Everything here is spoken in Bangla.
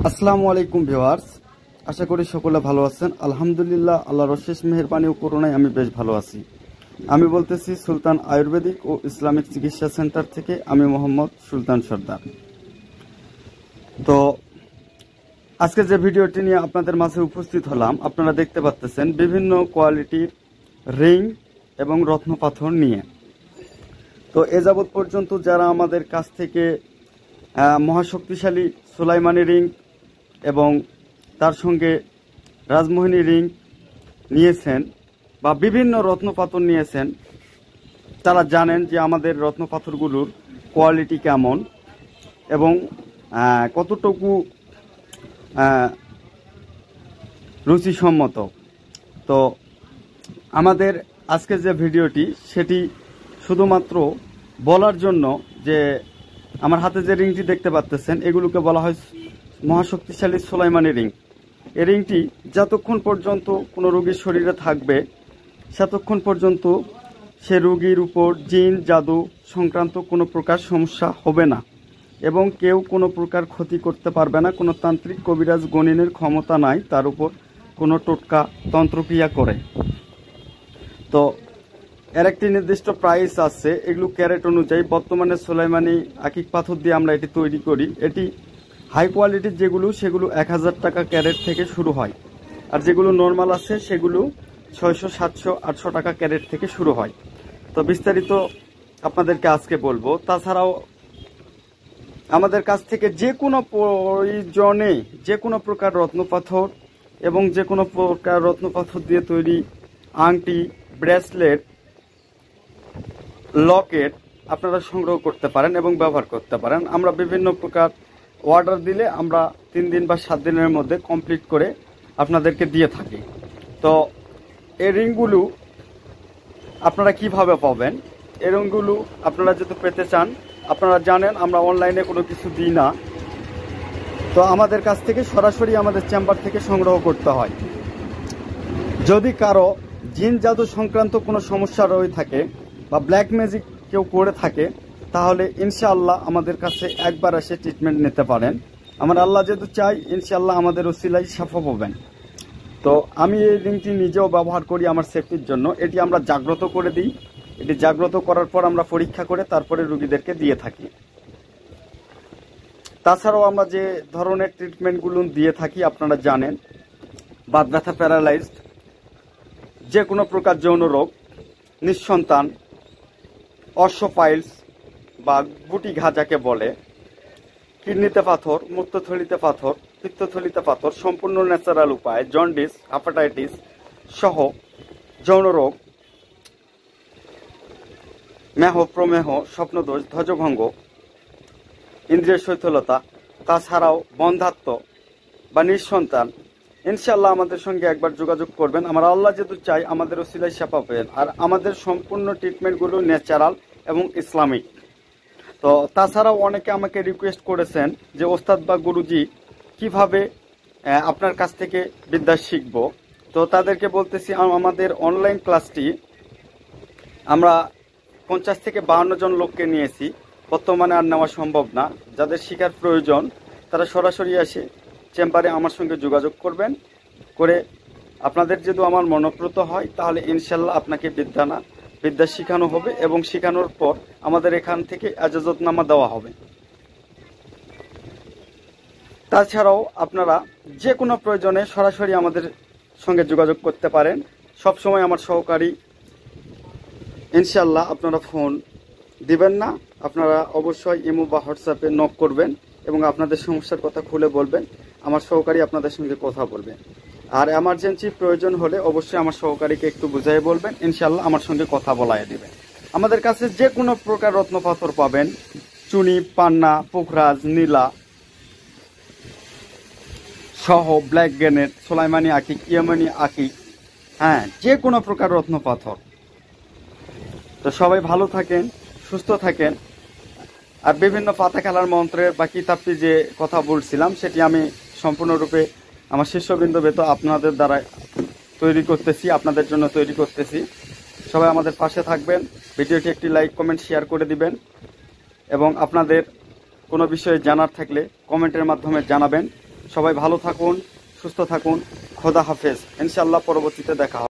আসসালামু আলাইকুম ভিউয়ার্স, আশা করি সকলে ভালো আছেন। আলহামদুলিল্লাহ, আল্লাহর অশেষ মেহেরবানি ও করুণায় আমি বেশ ভালো আছি। আমি বলতেছি সুলতান আয়ুর্বেদিক ও ইসলামিক চিকিৎসা সেন্টার থেকে। আমি মোহাম্মদ সুলতান সর্দার। তো আজকে যে ভিডিওটি নিয়ে আপনাদের মাঝে উপস্থিত হলাম, আপনারা দেখতে পাচ্ছেন বিভিন্ন কোয়ালিটির রিং এবং রত্ন পাথর নিয়ে। তো এ যাবৎ পর্যন্ত যারা আমাদের কাছ থেকে মহাশক্তিশালী সুলাইমানি রিং এবং তার সঙ্গে রাজমোহিনী রিং নিয়েছেন বা বিভিন্ন রত্নপাথর নিয়েছেন, তারা জানেন যে আমাদের রত্নপাথরগুলোর কোয়ালিটি কেমন এবং কতটুকু রুচিসম্মত। তো আমাদের আজকে যে ভিডিওটি সেটি শুধুমাত্র বলার জন্য যে আমার হাতে যে রিংটি দেখতে পাচ্ছেন, এগুলোকে বলা হয় মহাশক্তিশালী সুলাইমানি রিং। এই রিংটি যতক্ষণ পর্যন্ত কোনো রোগীর শরীরে থাকবে ততক্ষণ পর্যন্ত সে রোগীর উপর জিন জাদু সংক্রান্ত কোনো প্রকার সমস্যা হবে না এবং কেউ কোনো প্রকার ক্ষতি করতে পারবে না। কোনো তান্ত্রিক কবিরাজ গণিনের ক্ষমতা নাই তার উপর কোনো টোটকা তন্ত্রক্রিয়া করে। তো এর একটি নির্দিষ্ট প্রাইস আছে, এগুলো ক্যারেট অনুযায়ী। বর্তমানে সুলাইমানি আকিক পাথর দিয়ে আমরা এটি তৈরি করি। এটি হাই কোয়ালিটির যেগুলো সেগুলো 1000 টাকা ক্যারেট থেকে শুরু হয়, আর যেগুলো নর্মাল আছে সেগুলো 600, 700, 800 টাকা ক্যারেট থেকে শুরু হয়। তো বিস্তারিত আপনাদেরকে আজকে বলবো। তাছাড়াও আমাদের কাছ থেকে যে কোনো প্রয়োজনে যে কোনো প্রকার রত্নপাথর এবং যে কোনো প্রকার রত্নপাথর দিয়ে তৈরি আংটি, ব্রেসলেট, লকেট আপনারা সংগ্রহ করতে পারেন এবং ব্যবহার করতে পারেন। আমরা বিভিন্ন প্রকার অর্ডার দিলে আমরা 3 দিন বা 7 দিনের মধ্যে কমপ্লিট করে আপনাদেরকে দিয়ে থাকি। তো এই রিংগুলো আপনারা কিভাবে পাবেন? এই রিংগুলো আপনারা যদি পেতে চান, আপনারা জানেন আমরা অনলাইনে কোনো কিছু দিই না। তো আমাদের কাছ থেকে সরাসরি আমাদের চেম্বার থেকে সংগ্রহ করতে হয়। যদি কারো জিন জাদু সংক্রান্ত কোনো সমস্যা রয়ে থাকে বা ব্ল্যাক ম্যাজিক কেউ করে থাকে, তাহলে ইনশাআল্লাহ আমাদের কাছে একবার এসে ট্রিটমেন্ট নিতে পারেন। আমার আল্লাহ যেহেতু চাই, ইনশাআল্লাহ আমাদের ওসিলায় সাফা পাবেন। তো আমি এই রিংটি নিজেও ব্যবহার করি আমার সেফটির জন্য। এটি আমরা জাগ্রত করে দিই। এটি জাগ্রত করার পর আমরা পরীক্ষা করে তারপরে রোগীদেরকে দিয়ে থাকি। তাছাড়াও আমরা যে ধরনের ট্রিটমেন্টগুলো দিয়ে থাকি আপনারা জানেন, বাত ব্যথা, প্যারালাইজড, যে কোনো প্রকার যৌন রোগ, নিঃসন্তান, অশ্বপাইলস বা গুটি ঘা যাকে বলে, কিডনিতে পাথর, মূত্রথলিতে পাথর, পিত্তথলিতে পাথর, সম্পূর্ণ ন্যাচারাল উপায়, জন্ডিস, হেপাটাইটিস সহ যৌন রোগ, মেহ, প্রমেহ, স্বপ্নদোষ, ধ্বজভঙ্গ, ইন্দ্রিয় শৈথলতা, তাছাড়াও বন্ধাত্ম বা নিঃসন্তান, ইনশাআল্লাহ আমাদের সঙ্গে একবার যোগাযোগ করবেন। আমার আল্লাহ যেহেতু চাই আমাদের ওসিলায় সেবা পাবেন। আর আমাদের সম্পূর্ণ ট্রিটমেন্টগুলো ন্যাচারাল এবং ইসলামিক। তো তাছাড়াও অনেকে আমাকে রিকোয়েস্ট করেছেন যে ওস্তাদ বা গুরুজি কিভাবে আপনার কাছ থেকে বিদ্যা শিখব। তো তাদেরকে বলতেছি, আমাদের অনলাইন ক্লাসটি আমরা 50 থেকে 52 জন লোককে নিয়েছি। বর্তমানে আর নেওয়া সম্ভব না। যাদের শিখার প্রয়োজন তারা সরাসরি এসে চেম্বারে আমার সঙ্গে যোগাযোগ করবেন। করে আপনাদের যদি আমার মনোপ্রত হয় তাহলে ইনশাল্লাহ আপনাকে বিদ্যা শেখানো হবে এবং শেখানোর পর আমাদের এখান থেকে এজাজতনামা দেওয়া হবে। তাছাড়াও আপনারা যে কোনো প্রয়োজনে সরাসরি আমাদের সঙ্গে যোগাযোগ করতে পারেন। সবসময় আমার সহকারী, ইনশাল্লাহ আপনারা ফোন দিবেন না, আপনারা অবশ্যই ইমো বা হোয়াটসঅ্যাপে নক করবেন এবং আপনাদের সমস্যার কথা খুলে বলবেন। আমার সহকারী আপনাদের সঙ্গে কথা বলবে। আর এমার্জেন্সি প্রয়োজন হলে অবশ্যই আমার সহকারীকে একটু বুঝিয়ে বলবেন, ইনশাল্লাহ আমার সঙ্গে কথা বলায় দেবেন। আমাদের কাছে যে কোনো প্রকার রত্নপাথর পাবেন, চুনি, পান্না, পোখরাজ, নীলা সহ ব্ল্যাক গ্রেনেড, সুলাইমানি আকিক, ইয়েমানি আকিক, যে কোনো প্রকার রত্নপাথর। তো সবাই ভালো থাকেন, সুস্থ থাকেন। আর বিভিন্ন পাতা খেলার মন্ত্রের বা কিতাবটি যে কথা বলছিলাম সেটি আমি সম্পূর্ণরূপে আমার শিষ্যবৃন্দ বেত আপনাদের দ্বারা তৈরি করতেছি, আপনাদের জন্য তৈরি করতেছি। সবাই আমাদের পাশে থাকবেন। ভিডিওটি একটি লাইক, কমেন্ট, শেয়ার করে দিবেন এবং আপনাদের কোনো বিষয়ে জানার থাকলে কমেন্টের মাধ্যমে জানাবেন। সবাই ভালো থাকুন, সুস্থ থাকুন। খোদা হাফেজ। ইনশাআল্লাহ পরবর্তীতে দেখা হবে।